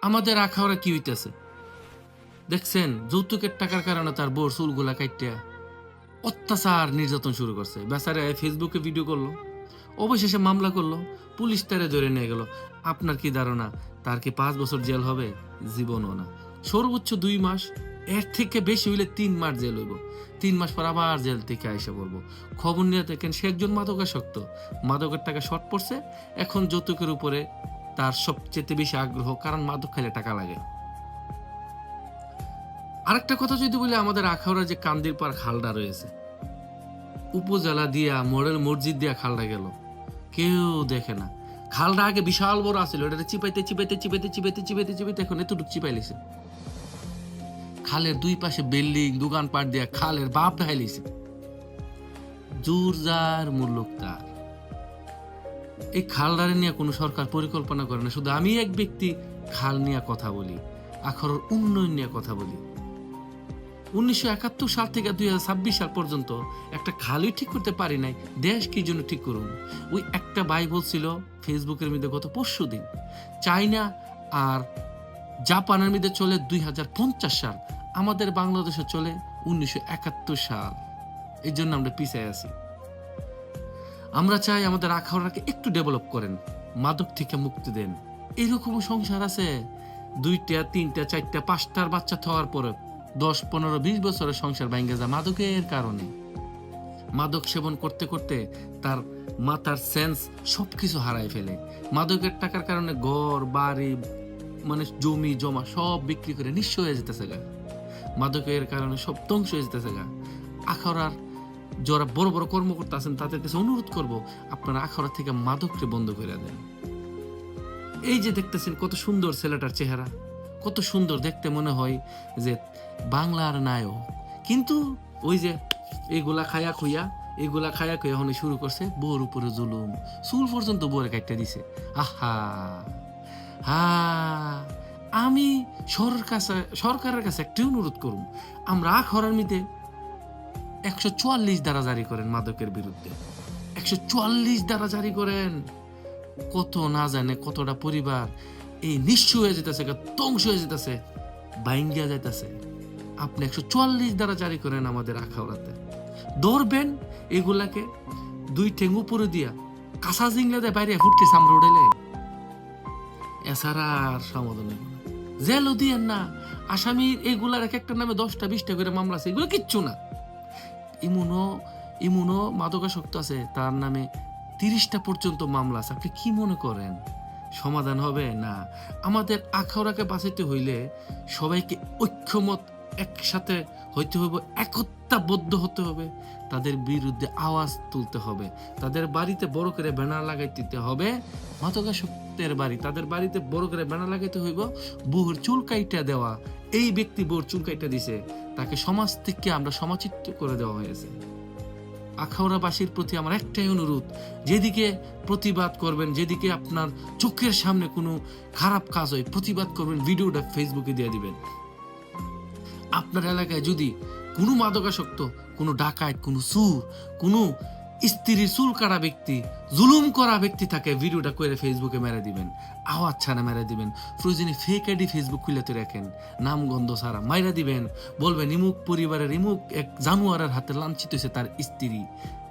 আমাদের আখাউড়া কি হইতেছে দেখছেন? যৌতুকের টাকার কারণে তার বউর চুলগুলা কাইটিয়া অত্যাচার নির্যাতন শুরু করছে। বেচারা ফেসবুকে ভিডিও করলো, অবশেষে মামলা করলো, পুলিশ তারে ধরে নিয়ে গেল। আপনার কি ধারণা তার কি 5 বছর জেল হবে? জীবনও না, সর্বোচ্চ 2 মাস, এর থেকে বেশি হইলে 3 মাস জেল হইব। 3 মাস পর আবার জেল থেকে আইসা পড়বো। খবর নিয়ে দেখেন সে একজন মাদকাসক্ত, মাদকের টাকা শর্ট পড়ছে, এখন যৌতুকের উপরে তার সবচেয়ে বেশি আগ্রহ, কারণ মাদক খাইলে টাকা লাগে। আরেকটা কথা যদি বলি, আমাদের আখাউড়ার যে কান্দির পার খালটা রয়েছে, উপজেলা দিয়া মডেল মসজিদ দিয়া খালটা গেল, কেউ দেখে না। খালটা আগে বিশাল বড় আছিল, ওটা চিপাইতে চিপাইতে চিপাইতে চিপাইতে চিপাইতে চিপাইতে এখন এতটুকু চিপাইলিছে। খালের দুই পাশে বিল্ডিং দোকানপাট দিয়া খালের বাপ দেখাইলিছে। জোর যার মূল্যক তার। এই খালটারে নিয়ে কোনো সরকার পরিকল্পনা করে না। শুধু আমি এক ব্যক্তি খাল নিয়ে কথা বলি, আখাউড়ার উন্নয়ন নিয়ে কথা বলি। 1971 সাল থেকে 2026 সাল পর্যন্ত একটা খালই ঠিক করতে পারি নাই, দেশ কি জন্য ঠিক করুন? ওই একটা ভাই বলছিল ফেসবুকের মধ্যে গত পরশু দিন, চাইনা আর জাপানের মধ্যে চলে 2050 সাল, আমাদের বাংলাদেশে চলে 1971 সাল। এই জন্য আমরা পিছিয়ে আছি। আমরা চাই আমাদের আখাউড়াকে একটু ডেভেলপ করেন, মাদক থেকে মুক্তি দেন। এরকম সংসার আছে 2টা 3টা 4টা 5টার বাচ্চা থাকার পরে 10 15 20 বছরের সংসার ভাঙ্গে যায় মাদকের কারণে। মাদক সেবন করতে করতে তার মাথার সেন্স সবকিছু হারায় ফেলে। মাদকের টাকার কারণে ঘর বাড়ি, মানে জমি জমা সব বিক্রি করে নিঃস্ব হয়ে যেতেছে গা। মাদকের কারণে সব ধ্বংস হয়ে যেতেছে গা। আখাউড়ার যারা বড় বড় কর্মকর্তা আছেন তাদের কাছে অনুরোধ করব, আপনারা আখাউড়া থেকে মাদককে বন্ধ করে দেন। এই যে দেখতেছেন কত সুন্দর ছেলেটার চেহারা, কত সুন্দর দেখতে, মনে হয় যে বাংলার নায়ক। কিন্তু ওই যে এগুলা খায়া খুইয়া এখন শুরু করছে বউর উপরে জুলুম, চুল পর্যন্ত বউরে কাটতে দিছে। আহা হা, আমি সরকারের কাছে একটি অনুরোধ করুন, আমরা আখাউড়ার মধ্যে 144 ধারা জারি করেন মাদকের বিরুদ্ধে। 144 ধারা জারি করেন। কত না জানে কতটা পরিবার এই নিঃস্ব হয়ে যেতেছে, ধ্বংস হয়ে যেতেছে, বাইঙ্গা যাইতেছে। আপনি 144 ধারা জারি করেন আমাদের আখাউড়াতে। ধরবেন এগুলাকে 2 ঠ্যাং উপরে দিয়া কাঁচা জিংলা দিয়ে বাইরে ফুটকে সামনে উঠাইলে, এছাড়া আর সমাধান নেই। জেলও দিয়েন না। আসামির এগুলার এক একটা নামে 10টা 20টা করে মামলা আছে, এগুলো কিচ্ছু না। ইমুনো মাদকাসক্ত আছে, তার নামে 30টা পর্যন্ত মামলা আছে। আপনি কি মনে করেন সমাধান হবে? না। আমাদের আখাউড়াকে বাঁচাইতে হইলে সবাইকে ঐক্যমত একসাথে হইতে হবে, একতাবদ্ধ হতে হবে, তাদের বিরুদ্ধে আওয়াজ তুলতে হবে, তাদের বাড়িতে বড় করে ব্যানার লাগাইতে দিতে হবে। মাদকাসক্তের বাড়ি, তাদের বাড়িতে বড় করে ব্যানার লাগাইতে হইব, বউর চুল কাইটা দেওয়া, এই ব্যক্তি বউর চুল কাইটা দিছে, তাকে সমাজ থেকে আমরা সমাচিত করে দেওয়া হয়েছে। আখাউড়াবাসীর প্রতি আমার একটাই অনুরোধ, যেদিকে প্রতিবাদ করবেন, যেদিকে আপনার চোখের সামনে কোনো খারাপ কাজ হয় প্রতিবাদ করবেন, ভিডিওটা ফেসবুকে দিয়ে দিবেন। আপনার এলাকায় যদি কোনো মাদকাসক্ত, কোনো ডাকাত, কোনো চোর, কোনো স্ত্রীর চুল কাটা ব্যক্তি, জুলুম করা ব্যক্তি থাকে, ভিডিওটা করে ফেসবুকে মেরে দিবেন, আওয়াজ ছাড়া মেরে দিবেন। প্রয়োজনে ফেক আইডি ফেসবুক খুলে রাখেন, নাম গন্ধ ছাড়া মাইরা দিবেন। বলবেন ইমুক পরিবারের ইমুক এক জানোয়ারের হাতে লাঞ্ছিত হয়েছে তার স্ত্রী,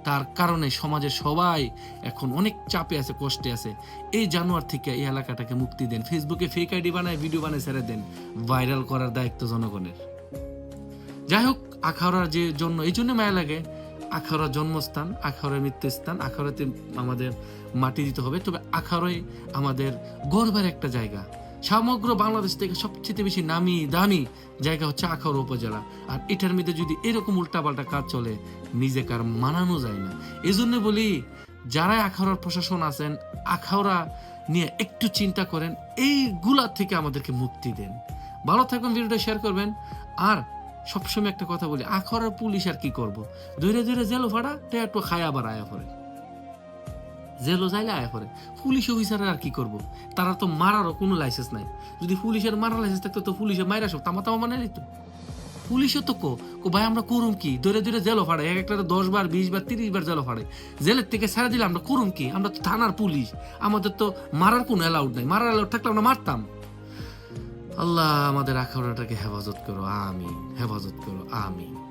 তার কারণে সমাজের সবাই এখন অনেক চাপে আছে, কষ্টে আছে। এই জানোয়ার থেকে এই এলাকাটাকে মুক্তি দেন। ফেসবুকে ফেক আইডি বানায় ভিডিও বানায় ছেড়ে দেন, ভাইরাল করার দায়িত্ব জনগণের। যাই হোক, আখাউড়ার যে জন্য এই জন্য মায়া লাগে, আখাউড়ার জন্মস্থান, আখাউড়ার মৃত্যুস্থান, আখাউড়াতে আমাদের মাটি দিতে হবে। তবে আখাউড়াই আমাদের গর্বের একটা জায়গা। সমগ্র বাংলাদেশ থেকে সবচেয়ে বেশি নামি দামি জায়গা হচ্ছে আখাউড়া উপজেলা। আর এটার মধ্যে যদি এরকম উল্টাপাল্টা কাজ চলে, নিজেকে আর মানানো যায় না। এই জন্য বলি, যারা আখাউড়ার প্রশাসন আছেন, আখাউড়া নিয়ে একটু চিন্তা করেন, এইগুলা থেকে আমাদেরকে মুক্তি দেন। ভালো থাকবেন, ভিডিওটা শেয়ার করবেন। আর সবসময় একটা কথা বলি, আখাউড়ার পুলিশ আর কি করবো, ধরে ধরে জেলো ফাড়া একটু খায় আবার আয়া পড়ে, জেলো যাইলে আয়া পড়ে। পুলিশ অফিসাররা আর কি করবো, তারা তো মারারও কোনো লাইসেন্স নাই। যদি পুলিশের মারার লাইসেন্স থাকতো তো পুলিশে মাইরা সব তামা তামা মানে নিত। পুলিশও তো কো ভাই আমরা করুম কি, ধরে ধরে জেলো ফাড়ে, এক একটা 10 বার 20 বার 30 বার জেলো ফাড়ে, জেলের থেকে ছেড়ে দিলে আমরা করুম কি? আমরা তো থানার পুলিশ, আমাদের তো মারার কোনো অ্যালাউড নাই। মারার অ্যালাউড থাকলে আমরা মারতাম। আল্লাহ আমাদের আখাউড়াটাকে হেফাজত করো, আমিন। হেফাজত করো, আমিন।